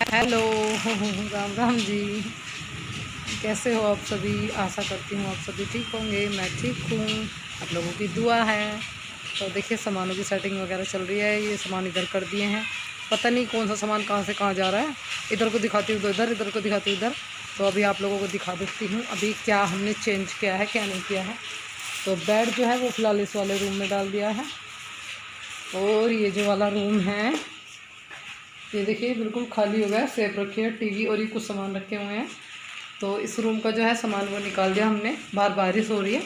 Hello. Ram Ram ji. कैसे हो आप सभी? आशा करती हूँ आप सभी ठीक होंगे। मैं ठीक हूँ, आप लोगों की दुआ है। तो देखिए सामानों की सेटिंग वगैरह चल रही है। ये सामान इधर कर दिए हैं, पता नहीं कौन सा सामान कहाँ से कहाँ जा रहा है। इधर को दिखाती हूँ तो इधर, इधर को दिखाती हूँ इधर। तो अभी आप लोगों को दिखा देती हूँ अभी क्या हमने चेंज किया है, क्या नहीं किया है। तो बेड जो है वो फ़िलहाल इस वाले रूम में डाल दिया है। और ये जो वाला रूम है ये देखिए बिल्कुल खाली हो गया है। सेफ रखे हैं टीवी और ये कुछ सामान रखे हुए हैं। तो इस रूम का जो है सामान वो निकाल दिया हमने। बाहर बारिश हो रही है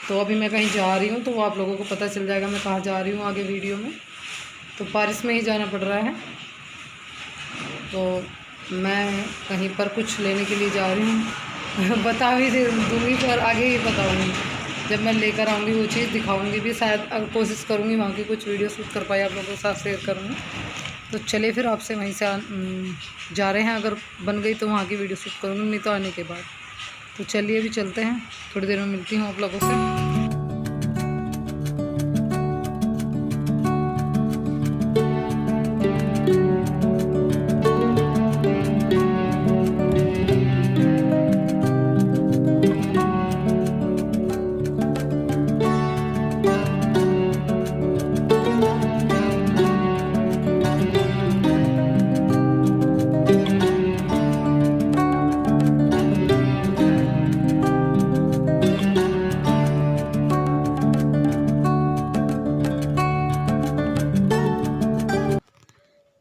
तो अभी मैं कहीं जा रही हूँ तो वो आप लोगों को पता चल जाएगा मैं कहाँ जा रही हूँ आगे वीडियो में। तो बारिश में ही जाना पड़ रहा है। तो मैं कहीं पर कुछ लेने के लिए जा रही हूँ। बता भी दूँगी पर आगे ही बताऊँगी। जब मैं लेकर आऊँगी वो चीज़ दिखाऊँगी भी शायद। कोशिश करूँगी वहाँ की कुछ वीडियो शूट कर पाए आप लोगों के साथ शेयर करूँगी। तो चलिए फिर आपसे वहीं से जा रहे हैं। अगर बन गई तो वहाँ की वीडियो शूट करूँगी, नहीं तो आने के बाद। तो चलिए अभी चलते हैं, थोड़ी देर में मिलती हूँ आप लोगों से।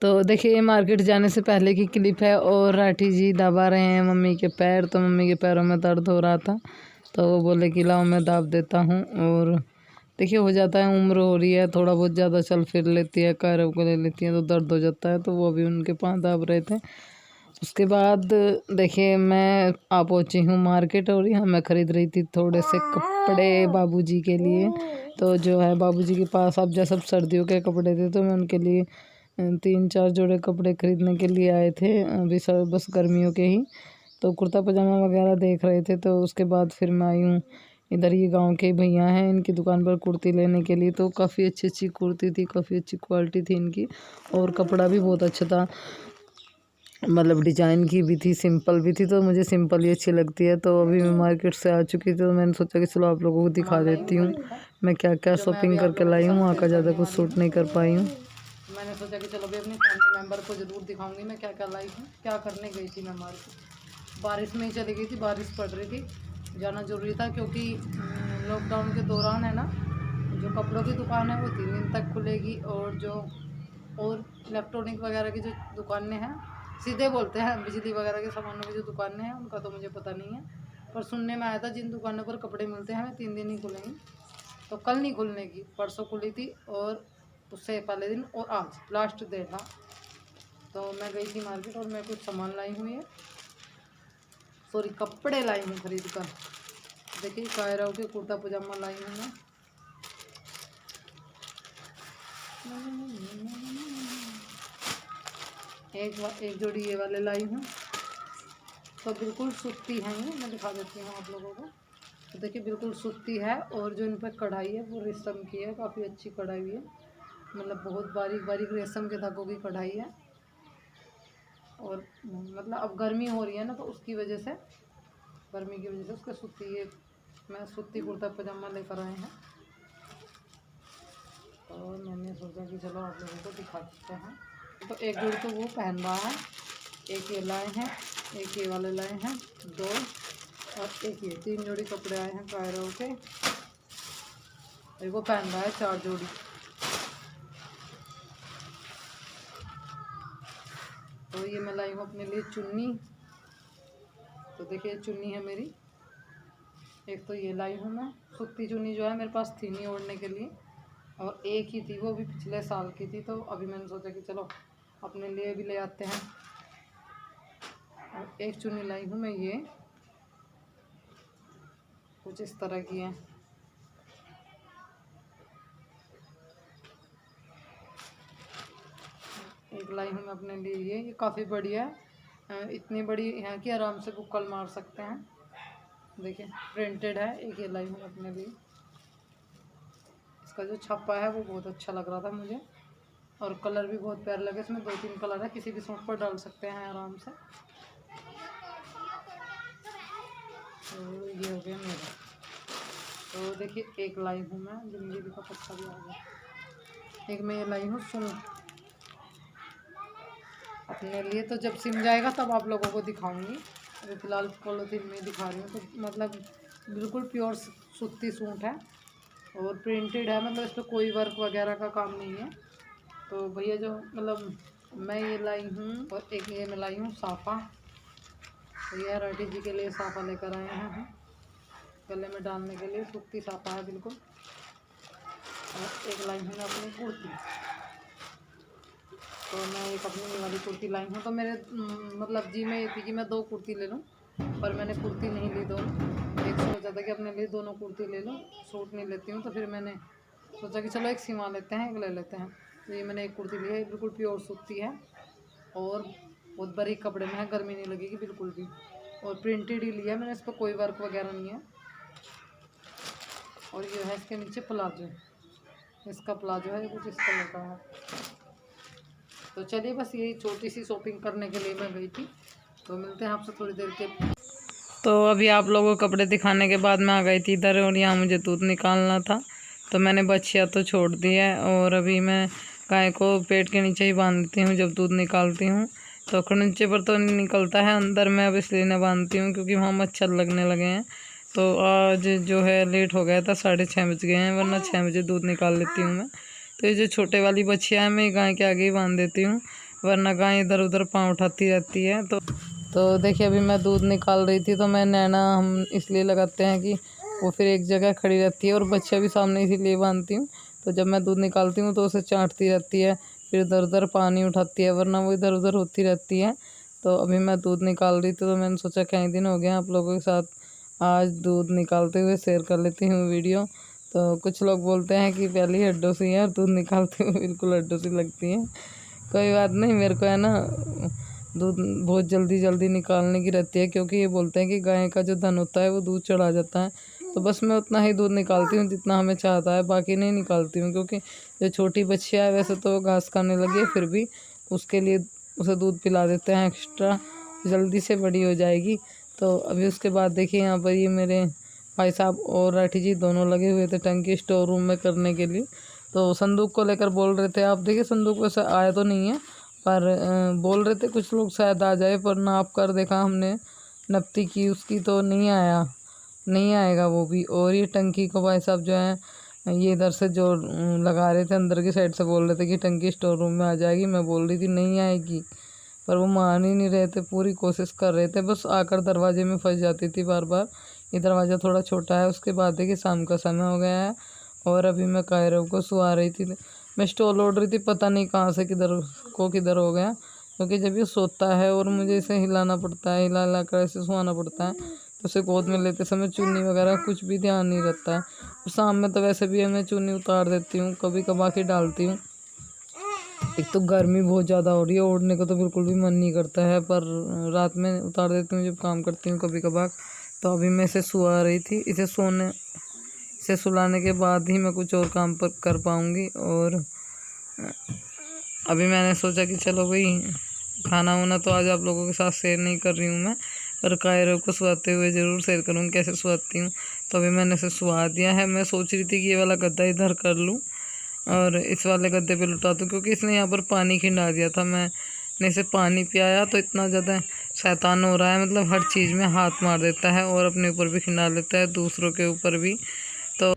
तो देखिए मार्केट जाने से पहले की क्लिप है और राठी जी दबा रहे हैं मम्मी के पैर। तो मम्मी के पैरों में दर्द हो रहा था तो वो बोले कि लाओ मैं दाब देता हूँ। और देखिए हो जाता है, उम्र हो रही है, थोड़ा बहुत ज़्यादा चल फिर लेती है, पैरों को ले लेती है तो दर्द हो जाता है। तो वो भी उनके पाँव दाब रहे थे। उसके बाद देखिए मैं आ पहुँची हूँ मार्केट और यहाँ मैं ख़रीद रही थी थोड़े से कपड़े बाबूजी के लिए। तो जो है बाबूजी के पास अब जब सब सर्दियों के कपड़े थे तो मैं उनके लिए 3-4 जोड़े कपड़े ख़रीदने के लिए आए थे अभी सर, बस गर्मियों के ही। तो कुर्ता पजामा वगैरह देख रहे थे। तो उसके बाद फिर मैं आई हूँ इधर, ये गांव के भैया हैं, इनकी दुकान पर कुर्ती लेने के लिए। तो काफ़ी अच्छी अच्छी कुर्ती थी, काफ़ी अच्छी क्वालिटी थी इनकी और कपड़ा भी बहुत अच्छा था। मतलब डिजाइन की भी थी, सिंपल भी थी। तो मुझे सिंपल ही अच्छी लगती है। तो अभी मैं मार्केट से आ चुकी थी तो मैंने सोचा कि चलो आप लोगों को दिखा देती हूँ मैं क्या क्या शॉपिंग करके लाई हूँ। वहाँ का ज़्यादा कुछ शूट नहीं कर पाई हूँ। मैंने सोचा कि चलो भी अपने फैमिली मेम्बर को ज़रूर दिखाऊंगी मैं क्या क्या लाई हूँ। क्या करने गई थी मैं मार्केट, बारिश में ही चली गई थी, बारिश पड़ रही थी, जाना ज़रूरी था क्योंकि लॉकडाउन के दौरान है ना, जो कपड़ों की दुकान है वो 3 दिन तक खुलेगी। और जो और इलेक्ट्रॉनिक वगैरह की जो दुकानें हैं, सीधे बोलते हैं बिजली वगैरह के सामानों की जो दुकानें हैं उनका तो मुझे पता नहीं है, पर सुनने में आया था जिन दुकानों पर कपड़े मिलते हैं 3 दिन ही खुलेंगी। तो कल नहीं खुलने की, परसों खुली थी और उससे पहले दिन और आज लास्ट डे था। तो मैं गई थी मार्केट और मैं कुछ सामान लाई हुई है, सॉरी कपड़े लाई हूँ खरीद कर। देखिए कायरा के कुर्ता पजामा लाई हूँ मैं। एक जोड़ी ये वाले लाई हूँ। तो बिल्कुल सूती है ये, मैं दिखा देती हूँ आप लोगों को। तो देखिए बिल्कुल सूती है और जो इन पर कढ़ाई है वो रेशम की है, काफ़ी अच्छी कढ़ाई हुई है, मतलब बहुत बारीक बारीक रेशम के धागों की कढ़ाई है। और मतलब अब गर्मी हो रही है ना तो उसकी वजह से, गर्मी की वजह से उसका सूती, ये मैं सूती कुर्ता पजामा लेकर आए हैं। और मैंने सोचा कि चलो आप लोगों को दिखा देते हैं। तो एक जोड़ी तो वो पहन रहा है, एक ये लाए हैं, एक ये वाले लाए हैं 2, और एक ये 3 जोड़ी कपड़े आए हैं कायरों के। एक वो पहन रहा है 4 जोड़ी। तो ये मैं लाई हूँ अपने लिए चुन्नी। तो देखिए चुन्नी है मेरी, एक तो ये लाई हूँ मैं। सूती चुन्नी जो है मेरे पास थी नहीं ओढ़ने के लिए, और एक ही थी वो भी पिछले साल की थी। तो अभी मैंने सोचा कि चलो अपने लिए भी ले आते हैं। और एक चुन्नी लाई हूँ मैं, ये कुछ इस तरह की है। एक लाई हूँ मैं अपने लिए ये काफ़ी बढ़िया है, इतनी बड़ी है कि आराम से बुक्कल मार सकते हैं। देखिए प्रिंटेड है। एक ये लाई हूँ अपने लिए, इसका जो छप्पा है वो बहुत अच्छा लग रहा था मुझे। और कलर भी बहुत प्यारा लगे। इसमें 2-3 कलर है, किसी भी सूट पर डाल सकते हैं आराम से। तो ये हो गया मेरा। तो देखिए एक लाई हूँ मैं, जिंदगी का पत्ता भी आ गया। एक मैं ये लाई हूँ सूट अपने लिए, तो जब सिम जाएगा तब आप लोगों को दिखाऊंगी। अभी फ़िलहाल पॉलीथीन में दिखा रही हूँ। तो मतलब बिल्कुल प्योर सूती सूट है और प्रिंटेड है, मतलब इस पर कोई वर्क वगैरह का काम नहीं है। तो भैया जो मतलब मैं ये लाई हूँ, और एक ये मैं लाई हूँ साफ़ा। तो ये राठी जी के लिए साफ़ा लेकर आए हैं हम, गले में डालने के लिए। सूती साफ़ा है बिल्कुल। और एक लाई हूँ मैं अपनी कुर्ती। तो मैं एक अपनी ये वाली कुर्ती लाई हूँ। तो मेरे मतलब जी में ये थी कि मैं 2 कुर्ती ले लूँ, पर मैंने कुर्ती नहीं ली दोनों। एक सोचा था कि अपने लिए दोनों कुर्ती ले लूँ, सूट नहीं लेती हूँ। तो फिर मैंने सोचा कि चलो एक सिलवा लेते हैं, एक ले लेते हैं। तो ये मैंने एक कुर्ती ली है, बिल्कुल प्योर सूती है और बहुत बारीक कपड़े में है, गर्मी नहीं लगेगी बिल्कुल भी। और प्रिंटेड ही लिया मैंने, इस पर कोई वर्क वगैरह नहीं है। और ये है इसके नीचे प्लाजो, इसका प्लाजो है कुछ इस कलर का है। तो चलिए बस यही छोटी सी शॉपिंग करने के लिए मैं गई थी। तो मिलते हैं आपसे थोड़ी देर के। तो अभी आप लोगों को कपड़े दिखाने के बाद मैं आ गई थी इधर, और यहाँ मुझे दूध निकालना था। तो मैंने बच्चियाँ तो छोड़ दी है, और अभी मैं गाय को पेट के नीचे ही बांध देती हूँ जब दूध निकालती हूँ। तो नीचे पर तो नहीं निकलता है, अंदर मैं अब इसलिए नहीं बांधती हूँ क्योंकि वहाँ मच्छर लगने लगे हैं। तो आज जो है लेट हो गया था, 6:30 बज गए हैं, वरना 6 बजे दूध निकाल लेती हूँ मैं। तो ये जो छोटे वाली बच्चियाँ हैं मैं गाय के आगे ही बांध देती हूँ, वरना गाय इधर उधर पाँव उठाती रहती है। तो देखिए अभी मैं दूध निकाल रही थी, तो मैं नैना हम इसलिए लगाते हैं कि वो फिर एक जगह खड़ी रहती है, और बच्चा भी सामने इसीलिए बांधती हूँ। तो जब मैं दूध निकालती हूँ तो उसे चाटती रहती है, फिर इधर उधर पानी उठाती है, वरना वो इधर उधर होती रहती है। तो अभी मैं दूध निकाल रही थी, तो मैंने सोचा कई दिन हो गए आप लोगों के साथ आज दूध निकालते हुए शेयर कर लेती हूँ वीडियो। तो कुछ लोग बोलते हैं कि पहले ही हड्डों सी है और दूध निकालते हुए बिल्कुल हड्डों सी लगती है। कोई बात नहीं, मेरे को है ना दूध बहुत जल्दी जल्दी निकालने की रहती है, क्योंकि ये बोलते हैं कि गाय का जो धन होता है वो दूध चढ़ा जाता है। तो बस मैं उतना ही दूध निकालती हूँ जितना हमें चाहता है, बाकी नहीं निकालती हूँ। क्योंकि जो छोटी बच्चियाँ है वैसे तो घास खाने लगी है, फिर भी उसके लिए उसे दूध पिला देते हैं एक्स्ट्रा, जल्दी से बड़ी हो जाएगी। तो अभी उसके बाद देखिए यहाँ पर ये मेरे भाई साहब और राठी जी दोनों लगे हुए थे टंकी स्टोर रूम में करने के लिए। तो संदूक को लेकर बोल रहे थे। आप देखिए संदूक वैसे आया तो नहीं है, पर बोल रहे थे कुछ लोग शायद आ जाए, पर नाप कर देखा हमने नपती की उसकी तो नहीं आया, नहीं आएगा वो भी। और ये टंकी को भाई साहब जो है ये इधर से जो लगा रहे थे अंदर की साइड से, बोल रहे थे कि टंकी स्टोर रूम में आ जाएगी। मैं बोल रही थी नहीं आएगी, पर वो मान ही नहीं रहे थे, पूरी कोशिश कर रहे थे, बस आकर दरवाजे में फंस जाती थी बार बार। ये दरवाज़ा थोड़ा छोटा है। उसके बाद देखिए शाम का समय हो गया है, और अभी मैं कायरों को सुला रही थी। मैं स्टॉल ओढ़ रही थी, पता नहीं कहाँ से किधर हो गया, क्योंकि जब ये सोता है और मुझे इसे हिलाना पड़ता है, हिला हिला कर ऐसे सुलाना पड़ता है, तो उसे गोद में लेते समय चुन्नी वगैरह कुछ भी ध्यान नहीं रहता है। और शाम में तो वैसे भी मैं चुन्नी उतार देती हूँ, कभी कभार के डालती हूँ। एक तो गर्मी बहुत ज़्यादा हो रही है, ओढ़ने को तो बिल्कुल भी मन नहीं करता है, पर रात में उतार देती हूँ जब काम करती हूँ कभी कभार। तो अभी मैं इसे सुला रही थी, इसे सुलाने के बाद ही मैं कुछ और काम पर कर पाऊँगी। और अभी मैंने सोचा कि चलो भाई खाना वाना तो आज आप लोगों के साथ शेयर नहीं कर रही हूँ मैं, पर कायरों को सुलाते हुए ज़रूर शेयर करूँगी कैसे सुलाती हूँ। तो अभी मैंने इसे सुला दिया है। मैं सोच रही थी कि ये वाला गद्दा इधर कर लूँ और इस वाले गद्दे पे लुटा दूँ, क्योंकि इसने यहाँ पर पानी खिंडा दिया था। मैंने इसे पानी पियाया तो इतना ज़्यादा शैतान हो रहा है, मतलब हर चीज़ में हाथ मार देता है और अपने ऊपर भी खिंडा लेता है, दूसरों के ऊपर भी। तो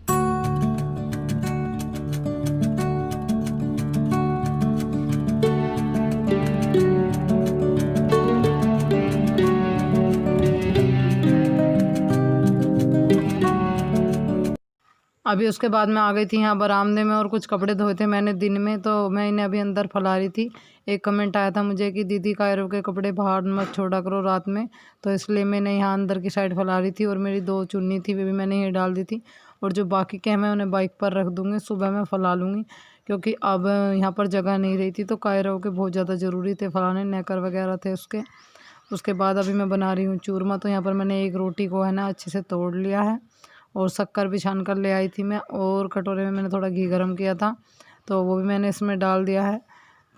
अभी उसके बाद मैं आ गई थी यहाँ बरामदे में, और कुछ कपड़े धोए थे मैंने दिन में, तो मैं इन्हें अभी अंदर फैला रही थी। एक कमेंट आया था मुझे कि दीदी कायरों के कपड़े बाहर मत छोड़ा करो रात में, तो इसलिए मैंने यहाँ अंदर की साइड फैला रही थी। और मेरी 2 चुन्नी थी वे भी मैंने यहीं डाल दी थी, और जो बाकी के हैं मैं उन्हें बाइक पर रख दूँगी, सुबह मैं फैला लूँगी, क्योंकि अब यहाँ पर जगह नहीं रही थी। तो कायरों के बहुत ज़्यादा ज़रूरी थे फैलाने, नेकर वगैरह थे उसके बाद अभी मैं बना रही हूँ चूरमा। तो यहाँ पर मैंने एक रोटी को है ना अच्छे से तोड़ लिया है, और शक्कर भी छान कर ले आई थी मैं, और कटोरे में मैंने थोड़ा घी गरम किया था तो वो भी मैंने इसमें डाल दिया है।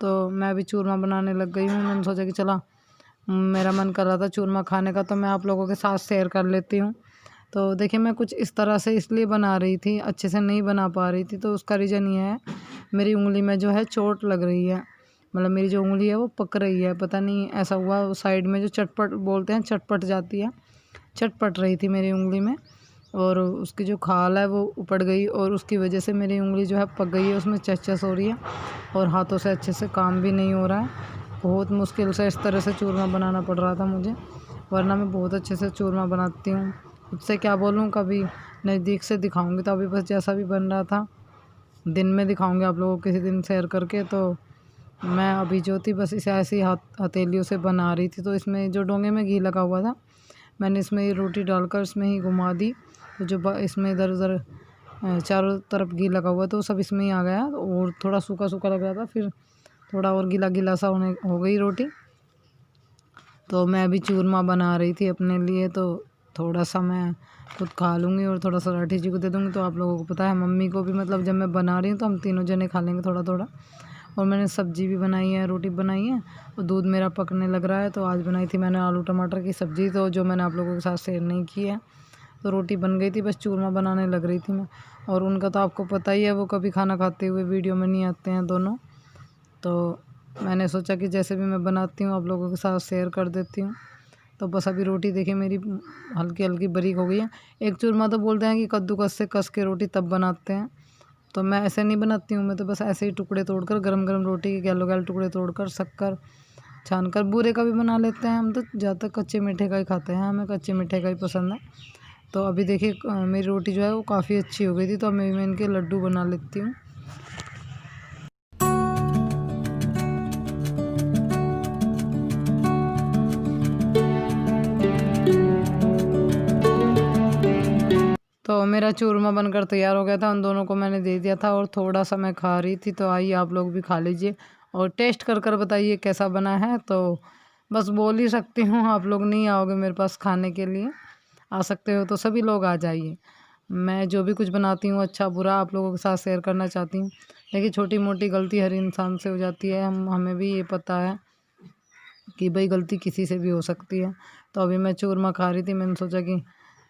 तो मैं भी चूरमा बनाने लग गई हूँ। मैंने सोचा कि चला, मेरा मन कर रहा था चूरमा खाने का, तो मैं आप लोगों के साथ शेयर कर लेती हूँ। तो देखिए मैं कुछ इस तरह से इसलिए बना रही थी, अच्छे से नहीं बना पा रही थी। तो उसका रीज़न ये है, मेरी उंगली में जो है चोट लग रही है, मतलब मेरी जो उंगली है वो पक रही है, पता नहीं ऐसा हुआ। साइड में जो चटपट बोलते हैं, चटपट जाती है, चटपट रही थी मेरी उंगली में, और उसकी जो खाल है वो उपड़ गई, और उसकी वजह से मेरी उंगली जो है पक गई है, उसमें चस हो रही है, और हाथों से अच्छे से काम भी नहीं हो रहा है। बहुत मुश्किल से इस तरह से चूरमा बनाना पड़ रहा था मुझे, वरना मैं बहुत अच्छे से चूरमा बनाती हूँ। उससे क्या बोलूँ, कभी नज़दीक से दिखाऊंगी। तो अभी बस जैसा भी बन रहा था दिन में दिखाऊंगी आप लोगों को किसी दिन शेयर करके। तो मैं अभी जो थी बस इसे ऐसी हथेलियों से बना रही थी। तो इसमें जो डोंगे में घी लगा हुआ था, मैंने इसमें ये रोटी डालकर इसमें ही घुमा दी। तो जो इसमें इधर उधर चारों तरफ घी लगा हुआ तो सब इसमें ही आ गया, और थोड़ा सूखा सूखा लग रहा था, फिर थोड़ा और गीला गीला सा हो गई रोटी। तो मैं अभी चूरमा बना रही थी अपने लिए, तो थोड़ा सा मैं खुद खा लूँगी और थोड़ा सा राठी जी को दे दूँगी। तो आप लोगों को पता है, मम्मी को भी, मतलब जब मैं बना रही हूँ तो हम तीनों जने खा लेंगे थोड़ा थोड़ा। और मैंने सब्ज़ी भी बनाई है, रोटी बनाई है, और दूध मेरा पकने लग रहा है। तो आज बनाई थी मैंने आलू टमाटर की सब्ज़ी, तो जो मैंने आप लोगों के साथ शेयर नहीं की है। तो रोटी बन गई थी, बस चूरमा बनाने लग रही थी मैं। और उनका तो आपको पता ही है, वो कभी खाना खाते हुए वीडियो में नहीं आते हैं दोनों। तो मैंने सोचा कि जैसे भी मैं बनाती हूँ आप लोगों के साथ शेयर कर देती हूँ। तो बस अभी रोटी देखिए मेरी हल्की हल्की बारीक हो गई है। एक चूरमा तो बोलते हैं कि कद्दूकस से कस के रोटी तब बनाते हैं, तो मैं ऐसे नहीं बनाती हूँ। मैं तो बस ऐसे ही टुकड़े तोड़कर, गरम गरम रोटी के गैलो गैल टुकड़े तोड़कर, शक्कर छानकर, बूरे का भी बना लेते हैं हम। तो ज़्यादातर कच्चे मीठे का ही खाते हैं, हमें कच्चे मीठे का ही पसंद है। तो अभी देखिए मेरी रोटी जो है वो काफ़ी अच्छी हो गई थी, तो अब मैं इनके लड्डू बना लेती हूँ। तो मेरा चूरमा बनकर तैयार हो गया था, उन दोनों को मैंने दे दिया था, और थोड़ा सा मैं खा रही थी। तो आइए आप लोग भी खा लीजिए और टेस्ट कर बताइए कैसा बना है। तो बस बोल ही सकती हूँ, आप लोग नहीं आओगे मेरे पास खाने के लिए, आ सकते हो तो सभी लोग आ जाइए। मैं जो भी कुछ बनाती हूँ अच्छा बुरा आप लोगों के साथ शेयर करना चाहती हूँ। देखिए छोटी मोटी गलती हर इंसान से हो जाती है, हमें भी ये पता है कि भाई गलती किसी से भी हो सकती है। तो अभी मैं चूरमा खा रही थी, मैंने सोचा कि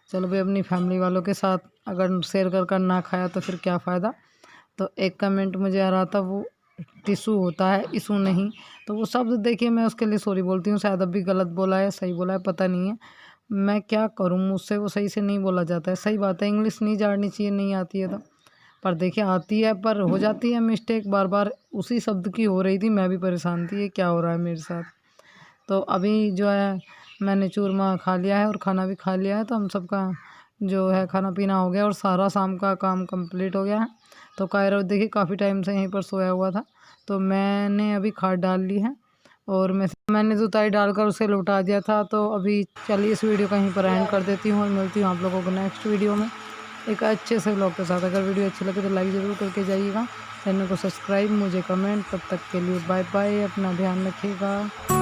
चलो भाई अपनी फैमिली वालों के साथ अगर शेयर कर ना खाया तो फिर क्या फ़ायदा। तो एक कमेंट मुझे आ रहा था, वो टिशू होता है, इशू नहीं। तो वो शब्द देखिए मैं उसके लिए सॉरी बोलती हूँ, शायद अभी गलत बोला है सही बोला है पता नहीं है, मैं क्या करूँ, मुझसे वो सही से नहीं बोला जाता है। सही बात है, इंग्लिश नहीं जाननी चाहिए, नहीं आती है तो, पर देखिए आती है, पर हो जाती है मिस्टेक, बार बार उसी शब्द की हो रही थी, मैं भी परेशान थी ये क्या हो रहा है मेरे साथ। तो अभी जो है मैंने चूरमा खा लिया है और खाना भी खा लिया है, तो हम सबका जो है खाना पीना हो गया और सारा शाम का काम कंप्लीट हो गया है। तो कायरा देखिए काफ़ी टाइम से यहीं पर सोया हुआ था, तो मैंने अभी खाद डाल ली है, और मैंने जुताई डालकर उसे लौटा दिया था। तो अभी चलिए इस वीडियो का यहीं पर एंड कर देती हूँ, और मिलती हूँ आप लोगों को नेक्स्ट वीडियो में एक अच्छे से व्लॉग के साथ। अगर वीडियो अच्छी लगे तो लाइक ज़रूर करके जाइएगा, चैनल को सब्सक्राइब, मुझे कमेंट। तब तक के लिए बाय बाय, अपना ध्यान रखिएगा।